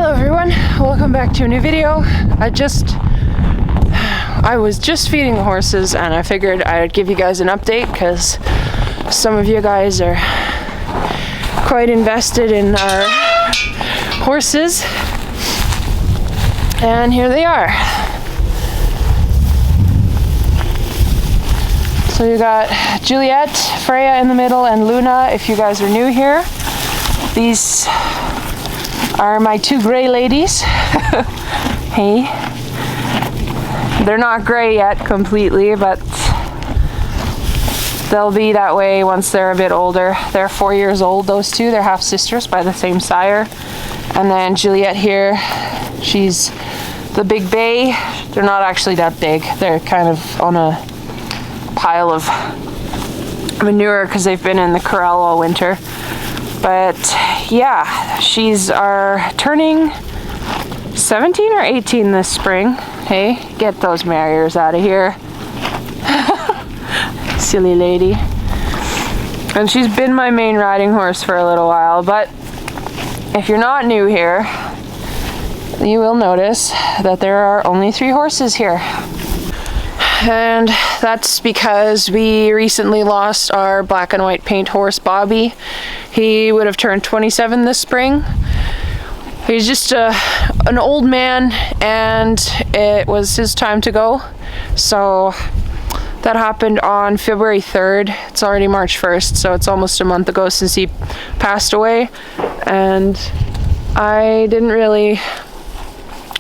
Hello everyone, welcome back to a new video. I was just feeding the horses and I figured I'd give you guys an update because some of you guys are quite invested in our horses. And here they are. So you got Juliet, Freya in the middle, and Luna if you guys are new here. These are my two gray ladies. Hey. They're not gray yet completely, but they'll be that way once they're a bit older. They're 4 years old, those two. They're half sisters by the same sire. And then Juliet here, she's the big bay. They're not actually that big. They're kind of on a pile of manure because they've been in the corral all winter. But yeah, she's turning 17 or 18 this spring. Hey, get those Mariers out of here. Silly lady. And she's been my main riding horse for a little while, but if you're not new here, you will notice that there are only 3 horses here. And that's because we recently lost our black and white paint horse, Bobby. He would have turned 27 this spring. He's just an old man and it was his time to go. So that happened on February 3rd. It's already March 1st, so it's almost a month ago since he passed away. And I didn't really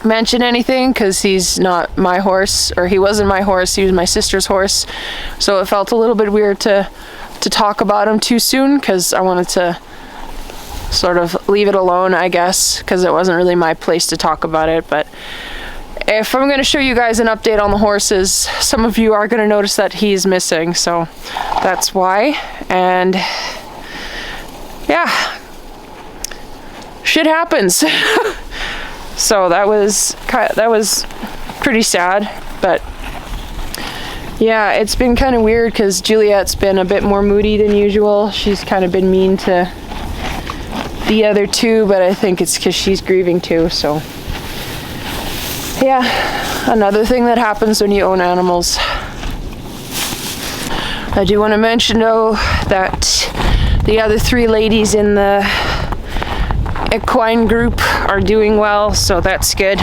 mention anything because he's not my horse, or he wasn't my horse, he was my sister's horse. So it felt a little bit weird to talk about him too soon because I wanted to sort of leave it alone, I guess, because it wasn't really my place to talk about it. But if I'm going to show you guys an update on the horses, some of you are going to notice that he's missing, so that's why. And yeah, shit happens. So that was pretty sad, but yeah, it's been kind of weird because Juliet's been a bit more moody than usual. She's kind of been mean to the other two, but I think it's because she's grieving too. So yeah, another thing that happens when you own animals. I do want to mention though that the other 3 ladies in the equine group are doing well, so that's good.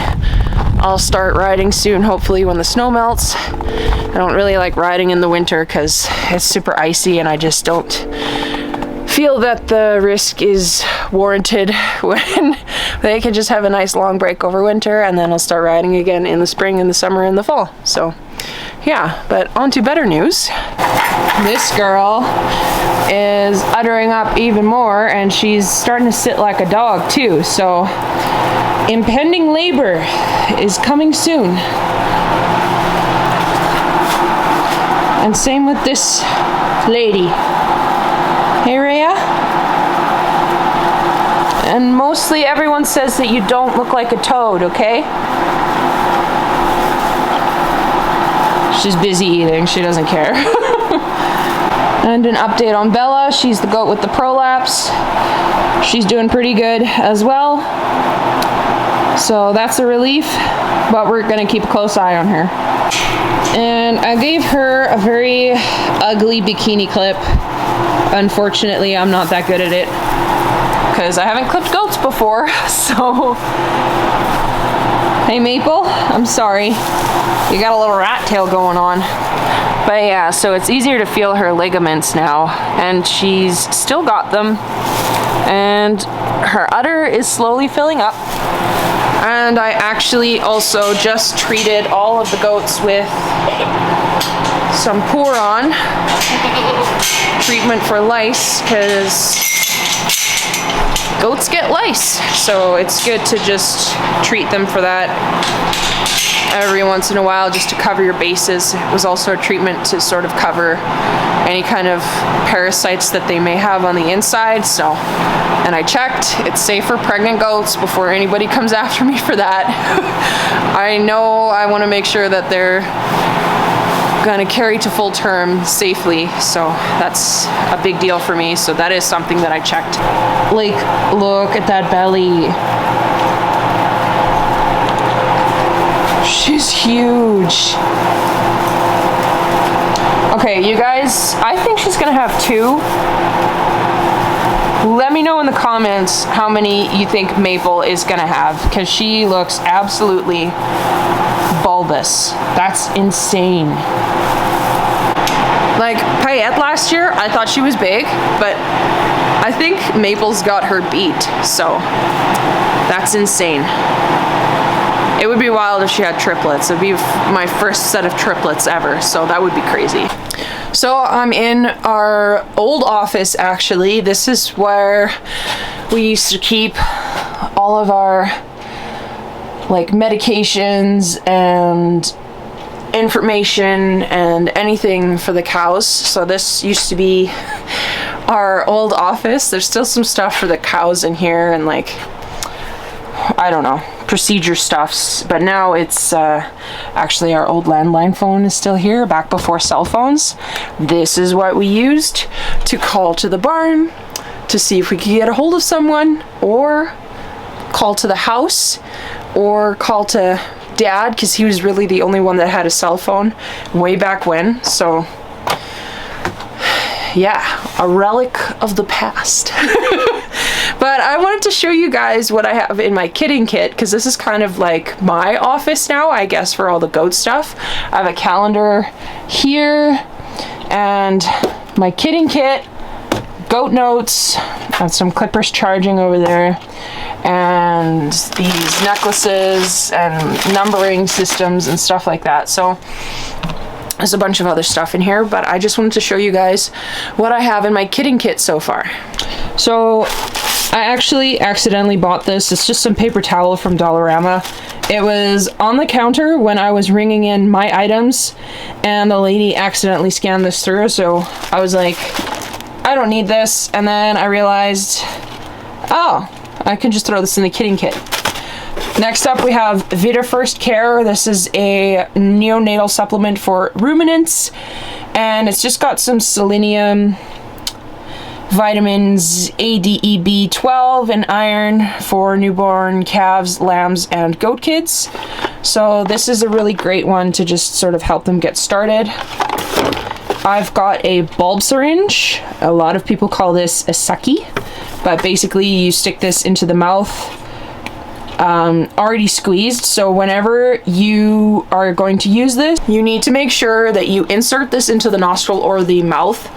I'll start riding soon, hopefully when the snow melts. I don't really like riding in the winter because it's super icy and I just don't feel that the risk is warranted when they can just have a nice long break over winter, and then I'll start riding again in the spring, in the summer, and the fall. So yeah, but on to better news. This girl is uttering up even more and she's starting to sit like a dog too, so impending labor is coming soon. And same with this lady. Hey Rhea? And mostly everyone says that you don't look like a toad, okay? She's busy eating, she doesn't care. And an update on Bella, she's the goat with the prolapse. She's doing pretty good as well. So that's a relief, but we're gonna keep a close eye on her. And I gave her a very ugly bikini clip. Unfortunately, I'm not that good at it because I haven't clipped goats before, so. Hey Maple, I'm sorry. You got a little rat tail going on. But yeah, so it's easier to feel her ligaments now, and she's still got them. And her udder is slowly filling up. And I actually also just treated all of the goats with some Puron treatment for lice, because goats get lice. So it's good to just treat them for that every once in a while, just to cover your bases. It was also a treatment to sort of cover any kind of parasites that they may have on the inside. So, and I checked, it's safe for pregnant goats before anybody comes after me for that. I know I want to make sure that they're gonna carry to full term safely, so that's a big deal for me. So that is something that I checked. Like, look at that belly. She's huge. Okay, you guys, I think she's gonna have 2. Let me know in the comments how many you think Maple is gonna have, because she looks absolutely bulbous. That's insane. Like, Payette last year, I thought she was big, but I think Maple's got her beat, so that's insane. It would be wild if she had triplets. It'd be my first set of triplets ever, so that would be crazy. So I'm in our old office, actually. This is where we used to keep all of our like medications and information and anything for the cows. So this used to be our old office. There's still some stuff for the cows in here and like, I don't know, procedure stuffs, but now it's actually our old landline phone is still here, back before cell phones. This is what we used to call to the barn to see if we could get a hold of someone, or call to the house, or call to Dad, because he was really the only one that had a cell phone way back when. So yeah, a relic of the past. But I wanted to show you guys what I have in my kidding kit, because this is kind of like my office now, I guess, for all the goat stuff. I have a calendar here and my kidding kit, goat notes, and some clippers charging over there, and these necklaces and numbering systems and stuff like that. So there's a bunch of other stuff in here, but I just wanted to show you guys what I have in my kidding kit so far. So I actually accidentally bought this. It's just some paper towel from Dollarama. It was on the counter when I was ringing in my items, and the lady accidentally scanned this through, so I was like, I don't need this. And then I realized, oh, I can just throw this in the kidding kit. Next up, we have Vita First Care. This is a neonatal supplement for ruminants, and it's just got some selenium, vitamins A, D, E, B12, and iron for newborn calves, lambs, and goat kids. So this is a really great one to just sort of help them get started. I've got a bulb syringe. A lot of people call this a sucky, but basically you stick this into the mouth, already squeezed. So whenever you are going to use this, you need to make sure that you insert this into the nostril or the mouth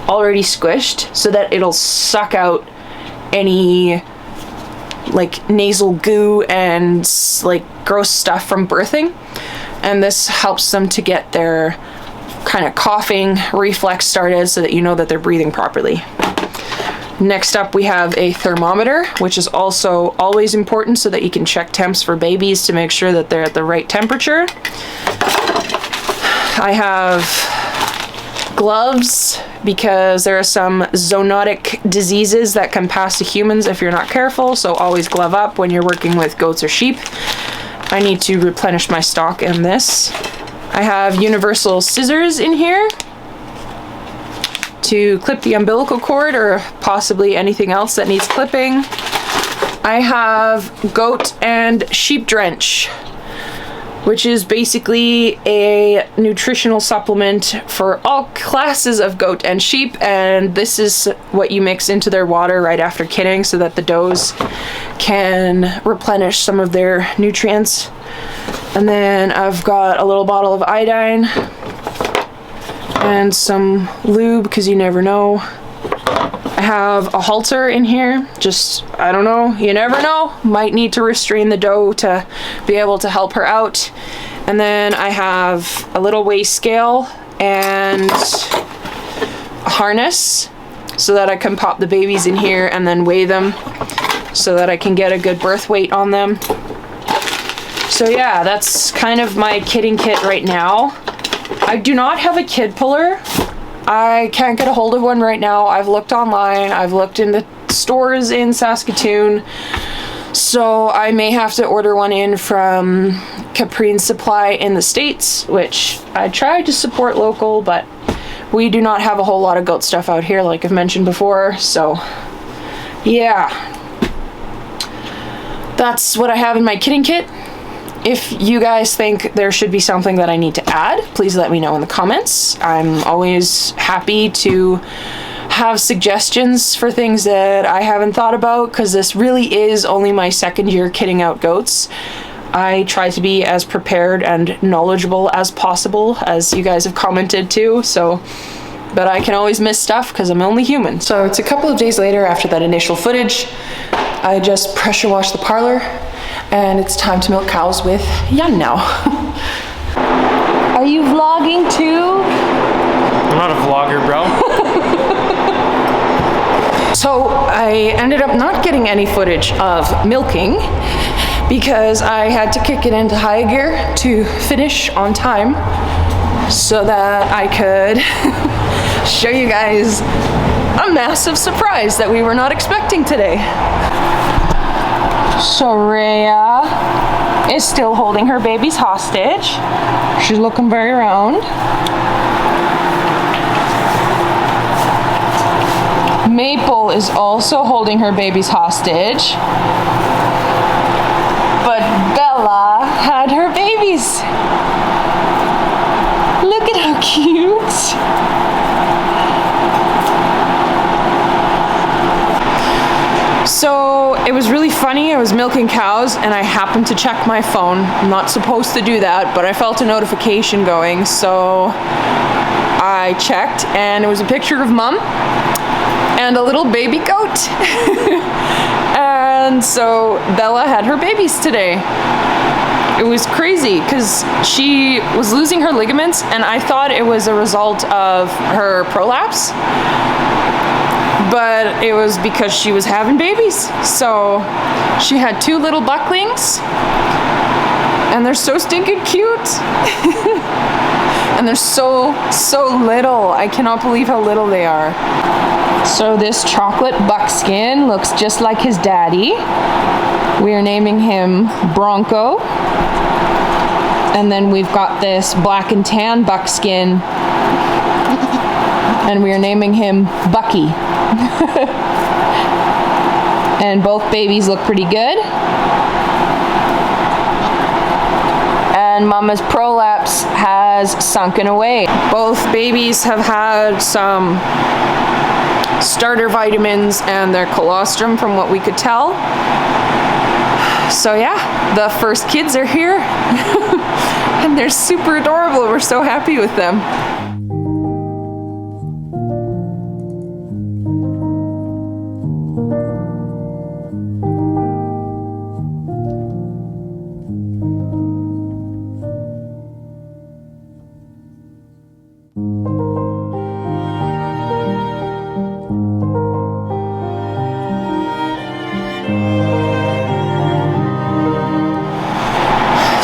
already squished, so that it'll suck out any like nasal goo and like gross stuff from birthing, and this helps them to get their kind of coughing reflex started, so that you know that they're breathing properly. Next up, we have a thermometer, which is also always important, so that you can check temps for babies to make sure that they're at the right temperature. I have gloves, because there are some zoonotic diseases that can pass to humans if you're not careful, so always glove up when you're working with goats or sheep. I need to replenish my stock in this. I have universal scissors in here to clip the umbilical cord or possibly anything else that needs clipping. I have goat and sheep drench, which is basically a nutritional supplement for all classes of goat and sheep, and this is what you mix into their water right after kidding, so that the does can replenish some of their nutrients. And then I've got a little bottle of iodine and some lube, because you never know. I have a halter in here, just, I don't know, you never know, might need to restrain the doe to be able to help her out. And then I have a little weigh scale and a harness, so that I can pop the babies in here and then weigh them, so that I can get a good birth weight on them. So yeah, that's kind of my kidding kit right now. I do not have a kid puller. I can't get a hold of one right now. I've looked online, I've looked in the stores in Saskatoon, so I may have to order one in from Caprine Supply in the States, which I tried to support local, but we do not have a whole lot of goat stuff out here, like I've mentioned before, so yeah. That's what I have in my kidding kit. If you guys think there should be something that I need to add, please let me know in the comments. I'm always happy to have suggestions for things that I haven't thought about, because this really is only my second year kitting out goats. I try to be as prepared and knowledgeable as possible, as you guys have commented too, but I can always miss stuff because I'm only human. So it's a couple of days later after that initial footage. I just pressure washed the parlor, and it's time to milk cows with Jan now. Are you vlogging too? I'm not a vlogger, bro. So I ended up not getting any footage of milking because I had to kick it into high gear to finish on time so that I could show you guys a massive surprise that we were not expecting today. So Rhea is still holding her babies hostage. She's looking very round. Maple is also holding her babies hostage. But Bella had her babies. Look at how cute. So it was really funny. I was milking cows and I happened to check my phone. I'm not supposed to do that, but I felt a notification going, so I checked, and it was a picture of Mom and a little baby goat. And so Bella had her babies today. It was crazy because she was losing her ligaments, and I thought it was a result of her prolapse, but it was because she was having babies. So she had 2 little bucklings, and they're so stinking cute. And they're so little. I cannot believe how little they are. So this chocolate buckskin looks just like his daddy. We are naming him Bronco. And then we've got this black and tan buckskin, and we are naming him Bucky. And both babies look pretty good. And Mama's prolapse has sunken away. Both babies have had some starter vitamins and their colostrum from what we could tell. So yeah, the first kids are here. And they're super adorable. We're so happy with them.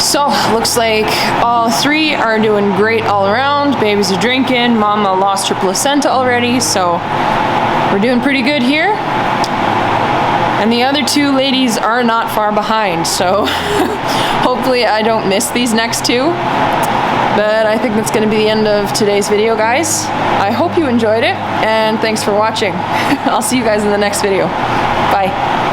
So, looks like all 3 are doing great all around. Babies are drinking. Mama lost her placenta already, so we're doing pretty good here. And the other 2 ladies are not far behind, so hopefully I don't miss these next 2. But I think that's going to be the end of today's video, guys. I hope you enjoyed it, and thanks for watching. I'll see you guys in the next video. Bye.